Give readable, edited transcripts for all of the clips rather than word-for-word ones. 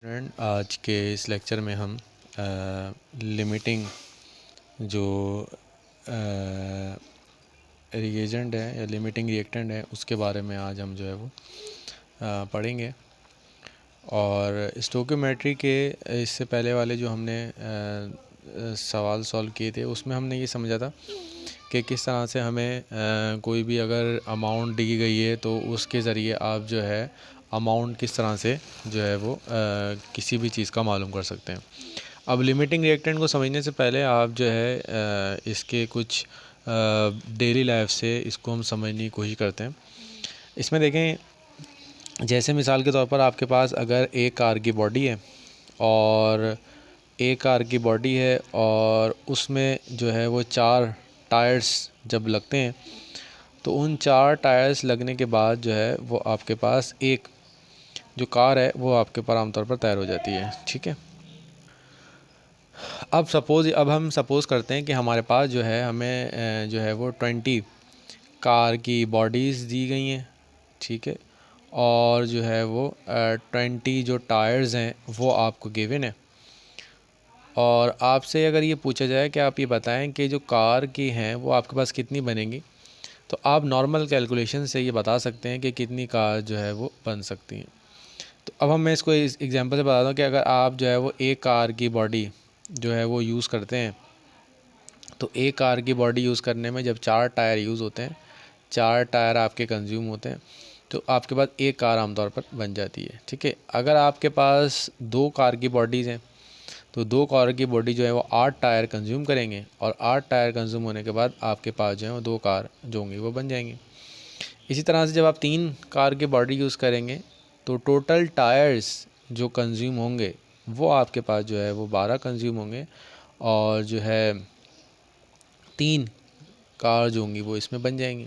Friend, आज के इस लेक्चर में हम लिमिटिंग जो रिएजेंट है या लिमिटिंग रिएक्टेंट है उसके बारे में आज हम जो है वो पढ़ेंगे। और स्टोकियोमेट्री के इससे पहले वाले जो हमने सवाल सॉल्व किए थे उसमें हमने ये समझा था कि किस तरह से हमें कोई भी अगर अमाउंट दी गई है तो उसके ज़रिए आप जो है अमाउंट किस तरह से जो है वो किसी भी चीज़ का मालूम कर सकते हैं। अब लिमिटिंग रिएक्टेंट को समझने से पहले आप जो है इसके कुछ डेली लाइफ से इसको हम समझने की कोशिश करते हैं। इसमें देखें, जैसे मिसाल के तौर पर आपके पास अगर एक कार की बॉडी है और एक कार की बॉडी है और उसमें जो है वो 4 टायर्स जब लगते हैं तो उन 4 टायर्स लगने के बाद जो है वो आपके पास एक जो कार है वो आपके पास आमतौर पर तैयार हो जाती है। ठीक है, अब हम सपोज़ करते हैं कि हमारे पास जो है हमें जो है वो 20 कार की बॉडीज़ दी गई हैं। ठीक है, और जो है वो 20 जो टायर्स हैं वो आपको गिवन है। और आपसे अगर ये पूछा जाए कि आप ये बताएं कि जो कार की हैं वो आपके पास कितनी बनेंगी, तो आप नॉर्मल कैलकुलेशन से ये बता सकते हैं कि कितनी कार जो है वो बन सकती हैं। तो अब मैं इसको इस एग्जांपल से बताता हूँ कि अगर आप जो है वो एक कार की बॉडी जो है वो यूज़ करते हैं, तो एक कार की बॉडी यूज़ करने में जब 4 टायर यूज़ होते हैं, 4 टायर आपके कंज्यूम होते हैं, तो आपके पास एक कार आमतौर पर बन जाती है। ठीक है, अगर आपके पास 2 कार की बॉडीज़ हैं तो 2 कार की बॉडी जो है वो 8 टायर कंज्यूम करेंगे और 8 टायर कंज्यूम होने के बाद आपके पास जो है वो 2 कार जो होंगी वो बन जाएंगी। इसी तरह से जब आप 3 कार की बॉडी यूज़ करेंगे तो टोटल टायर्स जो कंज्यूम होंगे वो आपके पास जो है वो 12 कंज्यूम होंगे और जो है 3 कार जो होंगी वो इसमें बन जाएंगी।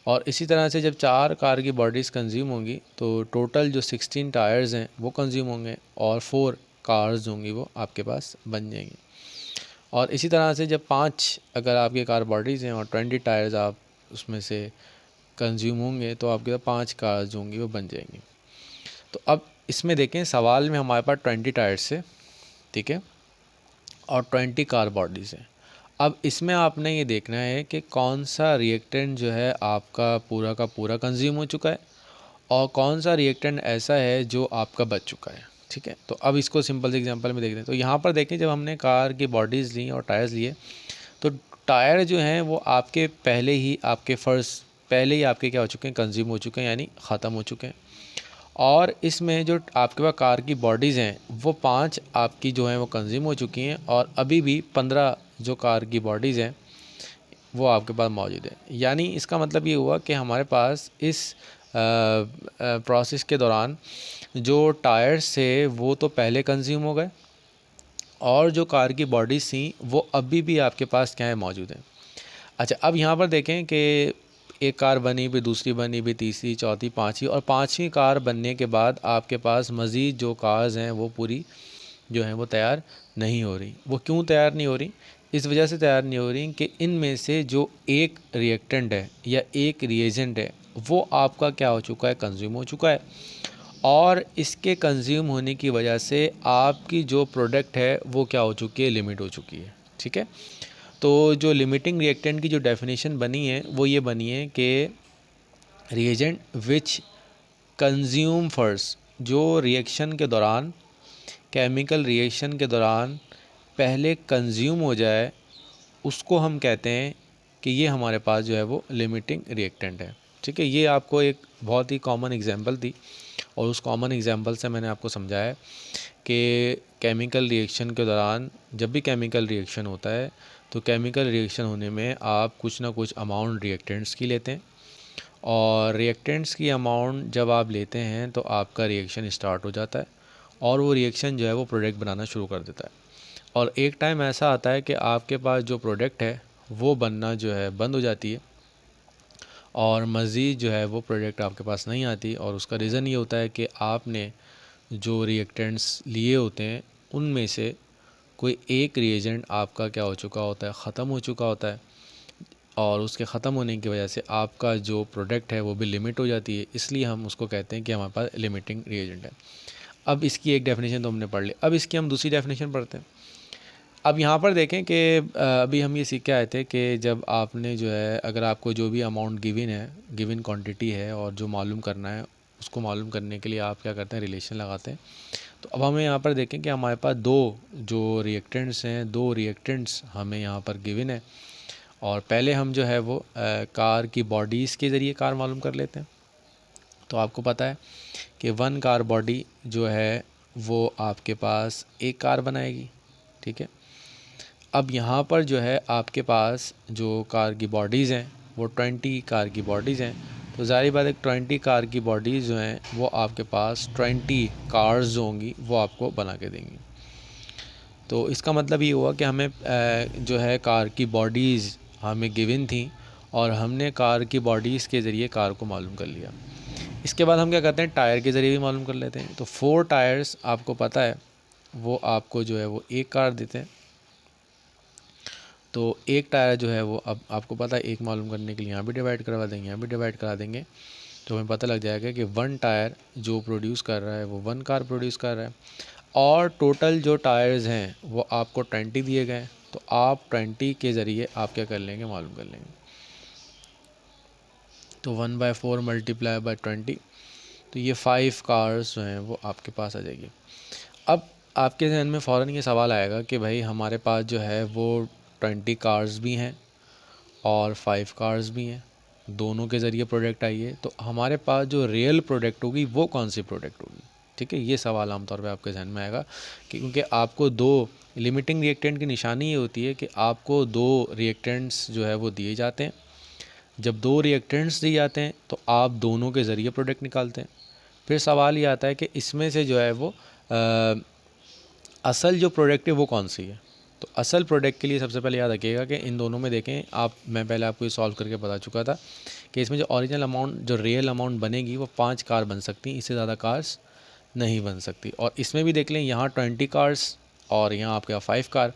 और इसी तरह से जब 4 कार की बॉडीज़ कंज्यूम होंगी तो टोटल जो 16 टायर्स हैं वो कंज्यूम होंगे और 4 कार्स जो होंगी वो आपके पास बन जाएंगी। और इसी तरह से जब 5 अगर आपके कार बॉडीज़ हैं और 20 टायर्स आप उसमें से कंज्यूम होंगे तो आपके पास 5 कार्स जो होंगी वो बन जाएंगी। तो अब इसमें देखें, सवाल में हमारे पास 20 टायर्स है, ठीक है, और 20 कार बॉडीज़ हैं। अब इसमें आपने ये देखना है कि कौन सा रिएक्टेंट जो है आपका पूरा का पूरा कंज्यूम हो चुका है और कौन सा रिएक्टेंट ऐसा है जो आपका बच चुका है। ठीक है, तो अब इसको सिंपल से एग्जांपल में देखते हैं। तो यहाँ पर देखें, जब हमने कार की बॉडीज़ ली और टायर्स लिए तो टायर जो हैं वो आपके पहले ही आपके क्या हो चुके हैं, कंज्यूम हो चुके हैं, यानी ख़त्म हो चुके हैं। और इसमें जो आपके पास कार की बॉडीज़ हैं वो 5 आपकी जो हैं वो कंज्यूम हो चुकी हैं और अभी भी 15 जो कार की बॉडीज़ हैं वो आपके पास मौजूद है। यानी इसका मतलब ये हुआ कि हमारे पास इस प्रोसेस के दौरान जो टायर्स थे वो तो पहले कंज्यूम हो गए और जो कार की बॉडीज़ थी वो अभी भी आपके पास क्या है, मौजूद हैं। अच्छा, अब यहाँ पर देखें कि एक कार बनी, फिर दूसरी बनी, फिर तीसरी, चौथी, पाँचवीं, और 5वीं कार बनने के बाद आपके पास मज़ीद जो कार्स हैं वो पूरी जो हैं वो तैयार नहीं हो रही। वो क्यों तैयार नहीं हो रही? इस वजह से तैयार नहीं हो रही कि इनमें से जो एक रिएक्टेंट है या एक रिएजेंट है वो आपका क्या हो चुका है, कंज्यूम हो चुका है। और इसके कंज्यूम होने की वजह से आपकी जो प्रोडक्ट है वो क्या हो चुकी है, लिमिट हो चुकी है। ठीक है, तो जो लिमिटिंग रिएक्टेंट की जो डेफिनेशन बनी है वो ये बनी है कि रिएजेंट विच कंज्यूम फर्स्ट, जो रिएक्शन के दौरान, केमिकल रिएक्शन के दौरान पहले कंज्यूम हो जाए उसको हम कहते हैं कि ये हमारे पास जो है वो लिमिटिंग रिएक्टेंट है। ठीक है, ये आपको एक बहुत ही कॉमन एग्जांपल दी और उस कॉमन एग्जांपल से मैंने आपको समझाया कि केमिकल रिएक्शन के दौरान जब भी केमिकल रिएक्शन होता है तो केमिकल रिएक्शन होने में आप कुछ ना कुछ अमाउंट रिएक्टेंट्स की लेते हैं और रिएक्टेंट्स की अमाउंट जब आप लेते हैं तो आपका रिएक्शन स्टार्ट हो जाता है और वो रिएक्शन जो है वो प्रोडक्ट बनाना शुरू कर देता है। और एक टाइम ऐसा आता है कि आपके पास जो प्रोडक्ट है वो बनना जो है बंद हो जाती है और मज़ीद जो है वो प्रोडक्ट आपके पास नहीं आती। और उसका रीज़न ये होता है कि आपने जो रिएक्टेंट्स लिए होते हैं उनमें से कोई एक रिएजेंट आपका क्या हो चुका होता है, ख़त्म हो चुका होता है और उसके ख़त्म होने की वजह से आपका जो प्रोडक्ट है वो भी लिमिट हो जाती है। इसलिए हम उसको कहते हैं कि हमारे पास लिमिटिंग रिएजेंट है। अब इसकी एक डेफिनेशन तो हमने पढ़ ली, अब इसकी हम दूसरी डेफिनेशन पढ़ते हैं। अब यहाँ पर देखें कि अभी हम ये सीख के आए थे कि जब आपने जो है, अगर आपको जो भी अमाउंट गिवन है, गिवन क्वांटिटी है, और जो मालूम करना है उसको मालूम करने के लिए आप क्या करते हैं, रिलेशन लगाते हैं। तो अब हमें यहाँ पर देखें कि हमारे पास दो जो रिएक्टेंट्स हैं, दो रिएक्टेंट्स हमें यहाँ पर गिवन है, और पहले हम जो है वो कार की बॉडीज़ के ज़रिए कार मालूम कर लेते हैं। तो आपको पता है कि 1 कार बॉडी जो है वो आपके पास एक कार बनाएगी, ठीक है। अब यहाँ पर जो है आपके पास जो कार की बॉडीज़ हैं वो 20 कार की बॉडीज़ हैं, तो ज़ाहिर बात है 20 कार की बॉडीज़ जो हैं वो आपके पास 20 कार्स जो होंगी वो आपको बना के देंगी। तो इसका मतलब ये हुआ कि हमें जो है कार की बॉडीज़ हमें गिवन थी, और हमने कार की बॉडीज़ के ज़रिए कार को मालूम कर लिया। इसके बाद हम क्या करते हैं, टायर के ज़रिए भी मालूम कर लेते हैं। तो 4 टायर्स आपको पता है वो आपको जो है वो एक कार देते हैं। तो एक टायर जो है वो, अब आपको पता है एक मालूम करने के लिए यहाँ भी डिवाइड करवा देंगे, यहाँ भी डिवाइड करा देंगे, तो हमें पता लग जाएगा कि 1 टायर जो प्रोड्यूस कर रहा है वो 1 कार प्रोड्यूस कर रहा है। और टोटल जो टायर्स हैं वो आपको 20 दिए गए, तो आप 20 के ज़रिए आप क्या कर लेंगे, मालूम कर लेंगे। तो 1/4 मल्टीप्लाई बाई 20, तो ये 5 कार्स जो हैं वो आपके पास आ जाएगी। अब आपके जहन में फ़ौरन ये सवाल आएगा कि भाई हमारे पास जो है वो 20 कार्स भी हैं और 5 कार्स भी हैं, दोनों के ज़रिए प्रोडक्ट आई है, तो हमारे पास जो रियल प्रोडक्ट होगी वो कौन सी प्रोडक्ट होगी, ठीक है। ये सवाल आमतौर पे आपके जहन में आएगा कि क्योंकि आपको दो लिमिटिंग रिएक्टेंट की निशानी ये होती है कि आपको दो रिएक्टेंट्स जो है वो दिए जाते हैं। जब दो रिएक्टेंट्स दिए जाते हैं तो आप दोनों के ज़रिए प्रोडक्ट निकालते हैं। फिर सवाल ये आता है कि इसमें से जो है वो असल जो प्रोडक्ट है वो कौन सी है। तो असल प्रोडक्ट के लिए सबसे पहले याद रखिएगा कि इन दोनों में देखें आप, मैं पहले आपको ये सॉल्व करके बता चुका था कि इसमें जो ओरिजिनल अमाउंट, जो रियल अमाउंट बनेगी वो 5 कार बन सकती हैं, इससे ज़्यादा कार्स नहीं बन सकती। और इसमें भी देख लें, यहाँ 20 कार्स और यहाँ आपके 5 कार।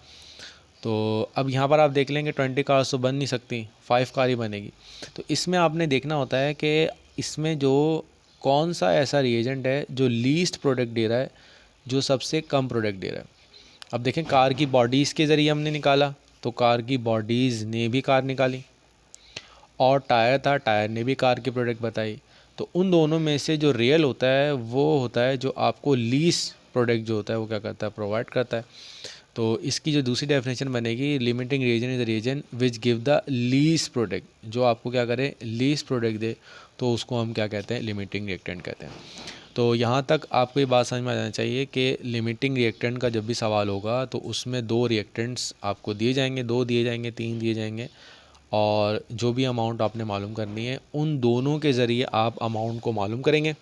तो अब यहाँ पर आप देख लेंगे 20 कार्स तो बन नहीं सकती, 5 कार ही बनेगी। तो इसमें आपने देखना होता है कि इसमें जो कौन सा ऐसा रिएजेंट है जो लीस्ट प्रोडक्ट दे रहा है, जो सबसे कम प्रोडक्ट दे रहा है। अब देखें, कार की बॉडीज़ के ज़रिए हमने निकाला, तो कार की बॉडीज़ ने भी कार निकाली, और टायर था, टायर ने भी कार की प्रोडक्ट बताई। तो उन दोनों में से जो रियल होता है वो होता है जो आपको लीस्ट प्रोडक्ट जो होता है वो क्या करता है, प्रोवाइड करता है। तो इसकी जो दूसरी डेफिनेशन बनेगी, limiting region is the region which give the least product, जो आपको क्या करे, लीस्ट प्रोडक्ट दे, तो उसको हम क्या कहते हैं, लिमिटिंग रिएक्टेंट कहते हैं। तो यहाँ तक आपको ये बात समझ में आ जाना चाहिए कि लिमिटिंग रिएक्टेंट का जब भी सवाल होगा तो उसमें दो रिएक्टेंट्स आपको दिए जाएंगे, 2 दिए जाएंगे, 3 दिए जाएंगे, और जो भी अमाउंट आपने मालूम करनी है उन दोनों के ज़रिए आप अमाउंट को मालूम करेंगे,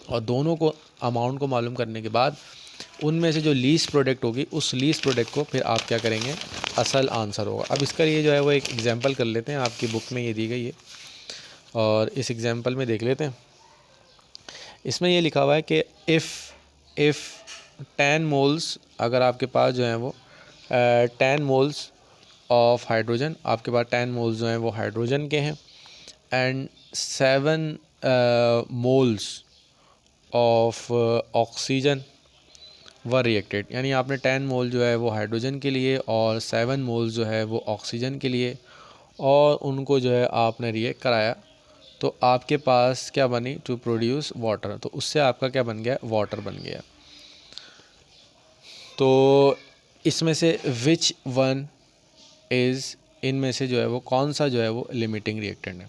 और दोनों को अमाउंट को मालूम करने के बाद उनमें से जो लीस्ट प्रोडक्ट होगी उस लीस्ट प्रोडक्ट को फिर आप क्या करेंगे, असल आंसर होगा। अब इसका ये जो है वो एक एग्जांपल कर लेते हैं, आपकी बुक में ये दी गई है, और इस एग्जांपल में देख लेते हैं। इसमें ये लिखा हुआ है कि इफ़ 10 मोल्स, अगर आपके पास जो है वो 10 मोल्स ऑफ हाइड्रोजन, आपके पास 10 मोल्स जो हैं वो हाइड्रोजन के हैं, and 7 moles of oxygen were reacted, यानी आपने 10 मोल जो है वो हाइड्रोजन के लिए और 7 मोल जो है वो ऑक्सीजन के लिए, और उनको जो है आपने रिएक्ट कराया, तो आपके पास क्या बनी, टू प्रोड्यूस वाटर, तो उससे आपका क्या बन गया, वाटर बन गया। तो इसमें से विच वन इज़, इनमें से जो है वो कौन सा जो है वो लिमिटिंग रिएक्टेंट है,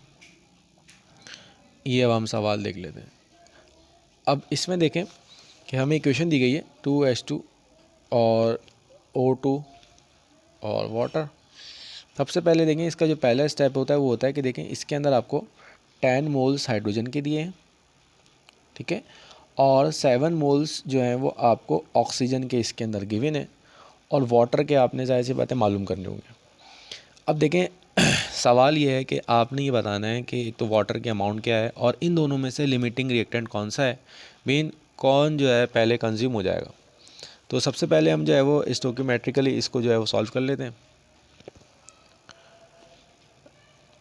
ये अब हम सवाल देख लेते हैं। अब इसमें देखें कि हमें इक्वेशन दी गई है 2H2 और O2 और वाटर। सबसे पहले देखें, इसका जो पहला स्टेप होता है वो होता है कि देखें इसके अंदर आपको 10 मोल्स हाइड्रोजन के दिए हैं, ठीक है, और 7 मोल्स जो हैं वो आपको ऑक्सीजन के इसके अंदर गिवन है, और वाटर के आपने ज़ाहिर सी बातें मालूम करने होंगे। अब देखें सवाल ये है कि आपने ये बताना है कि एक तो वाटर की अमाउंट क्या है और इन दोनों में से लिमिटिंग रिएक्टेंट कौन सा है, मीन कौन जो है पहले कंज्यूम हो जाएगा। तो सबसे पहले हम जो है वो स्टोकियोमेट्रिकली इसको जो है वो सॉल्व कर लेते हैं।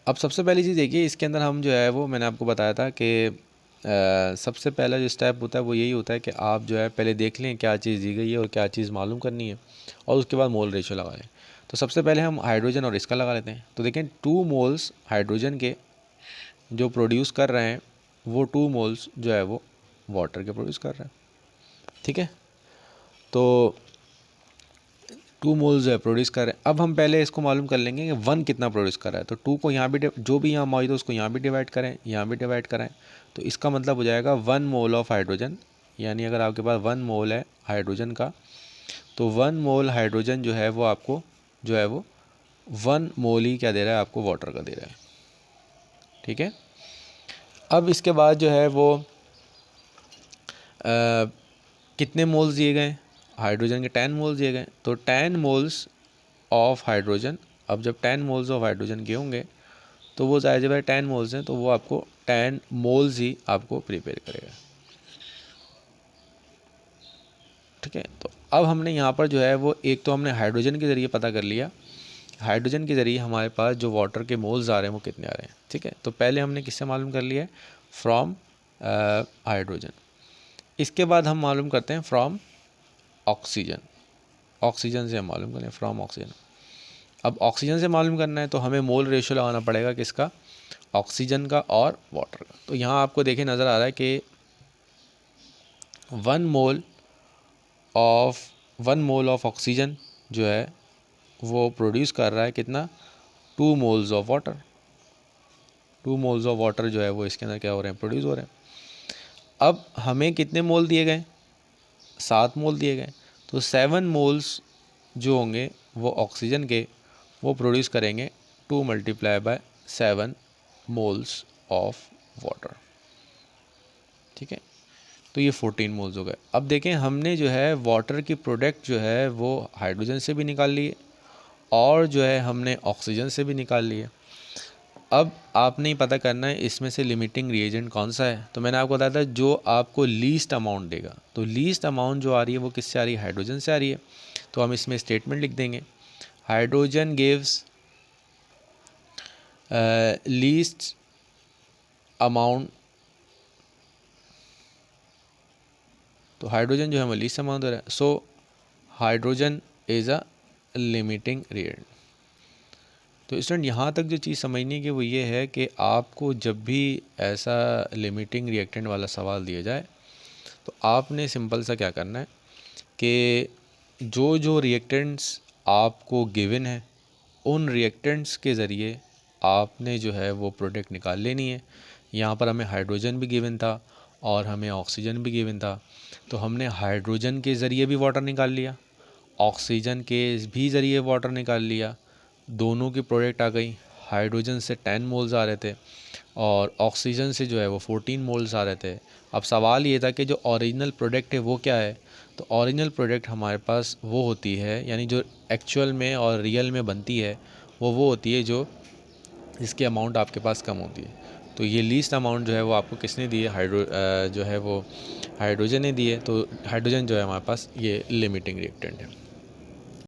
अब सबसे पहली चीज़ देखिए, इसके अंदर हम जो है वो, मैंने आपको बताया था कि सबसे पहला जो स्टेप होता है वो यही होता है कि आप जो है पहले देख लें क्या चीज़ दी गई है और क्या चीज़ मालूम करनी है, और उसके बाद मोल रेशो लगा लें। तो सबसे पहले हम हाइड्रोजन और इसका लगा लेते हैं। तो देखें 2 मोल्स हाइड्रोजन के जो प्रोड्यूस कर रहे हैं, वो 2 मोल्स जो है वो वाटर के प्रोड्यूस कर रहे हैं। ठीक है, तो 2 मोल्स जो है प्रोड्यूस कर रहे हैं। अब हम पहले इसको मालूम कर लेंगे कि 1 कितना प्रोड्यूस कर रहा है। तो 2 को यहाँ भी जो भी यहाँ मौजूद है उसको यहाँ भी डिवाइड करें, यहाँ भी डिवाइड करें, तो इसका मतलब हो जाएगा 1 मोल ऑफ हाइड्रोजन। यानी अगर आपके पास 1 मोल है हाइड्रोजन का, तो 1 मोल हाइड्रोजन जो है वो आपको जो है वो 1 मोल ही क्या दे रहा है, आपको वाटर का दे रहा है। ठीक है, अब इसके बाद जो है वो कितने मोल्स दिए गए, हाइड्रोजन के 10 मोल्स दिए गए। तो 10 मोल्स ऑफ हाइड्रोजन, अब जब 10 मोल्स ऑफ हाइड्रोजन के होंगे तो वो जाहिर है 10 मोल्स हैं, तो वो आपको 10 मोल्स ही आपको प्रिपेयर करेगा। ठीक है, तो अब हमने यहाँ पर जो है वो एक तो हमने हाइड्रोजन के ज़रिए पता कर लिया, हाइड्रोजन के ज़रिए हमारे पास जो वाटर के मोल्स आ रहे हैं वो कितने आ रहे हैं। ठीक है, तो पहले हमने किससे मालूम कर लिया है, फ्रॉम हाइड्रोजन। इसके बाद हम मालूम करते हैं फ्रॉम ऑक्सीजन। ऑक्सीजन से हम मालूम करें फ्रॉम ऑक्सीजन। अब ऑक्सीजन से मालूम करना है तो हमें मोल रेशो लगाना पड़ेगा किसका, ऑक्सीजन का और वाटर का। तो यहाँ आपको देखें नज़र आ रहा है कि 1 मोल ऑफ ऑक्सीजन जो है वो प्रोड्यूस कर रहा है कितना, 2 moles of water. 2 moles of water जो है वो इसके अंदर क्या हो रहे हैं, प्रोड्यूस हो रहे हैं। अब हमें कितने मोल दिए गए, 7 मोल दिए गए। तो 7 मोल्स जो होंगे वो ऑक्सीजन के, वो प्रोड्यूस करेंगे 2 × 7 मोल्स ऑफ वाटर। ठीक है, तो ये 14 मोल्स हो गए। अब देखें हमने जो है वाटर की प्रोडक्ट जो है वो हाइड्रोजन से भी निकाल लिए और जो है हमने ऑक्सीजन से भी निकाल लिए। अब आपने ही पता करना है इसमें से लिमिटिंग रिएजेंट कौन सा है। तो मैंने आपको बताया था जो आपको लीस्ट अमाउंट देगा, तो लीस्ट अमाउंट जो आ रही है वो किससे आ रही है, हाइड्रोजन से आ रही है। तो हम इसमें स्टेटमेंट लिख देंगे, हाइड्रोजन गिव्स लीस्ट अमाउंट। तो हाइड्रोजन जो है वो लीस्ट अमाउंट दे रहा है, so hydrogen is a limiting reagent. तो स्टूडेंट यहाँ तक जो चीज़ समझनी है वो ये है कि आपको जब भी ऐसा लिमिटिंग रिएक्टेंट वाला सवाल दिया जाए तो आपने सिंपल सा क्या करना है कि जो जो रिएक्टेंट्स आपको गिवन है उन रिएक्टेंट्स के ज़रिए आपने जो है वो प्रोडक्ट निकाल लेनी है। यहाँ पर हमें हाइड्रोजन भी गिवन था और हमें ऑक्सीजन भी गिवन था, तो हमने हाइड्रोजन के ज़रिए भी वाटर निकाल लिया, ऑक्सीजन के भी ज़रिए वाटर निकाल लिया, दोनों की प्रोडक्ट आ गई। हाइड्रोजन से 10 मोल्स आ रहे थे और ऑक्सीजन से जो है वो 14 मोल्स आ रहे थे। अब सवाल ये था कि जो ओरिजिनल प्रोडक्ट है वो क्या है। तो ओरिजिनल प्रोडक्ट हमारे पास वो होती है, यानी जो एक्चुअल में और रियल में बनती है वो होती है जो इसकी अमाउंट आपके पास कम होती है। तो ये लीस्ट अमाउंट जो है वो आपको किसने दी है, जो है वो हाइड्रोजन ने दी है। तो हाइड्रोजन जो है हमारे पास ये लिमिटिंग रिएक्टेंट है।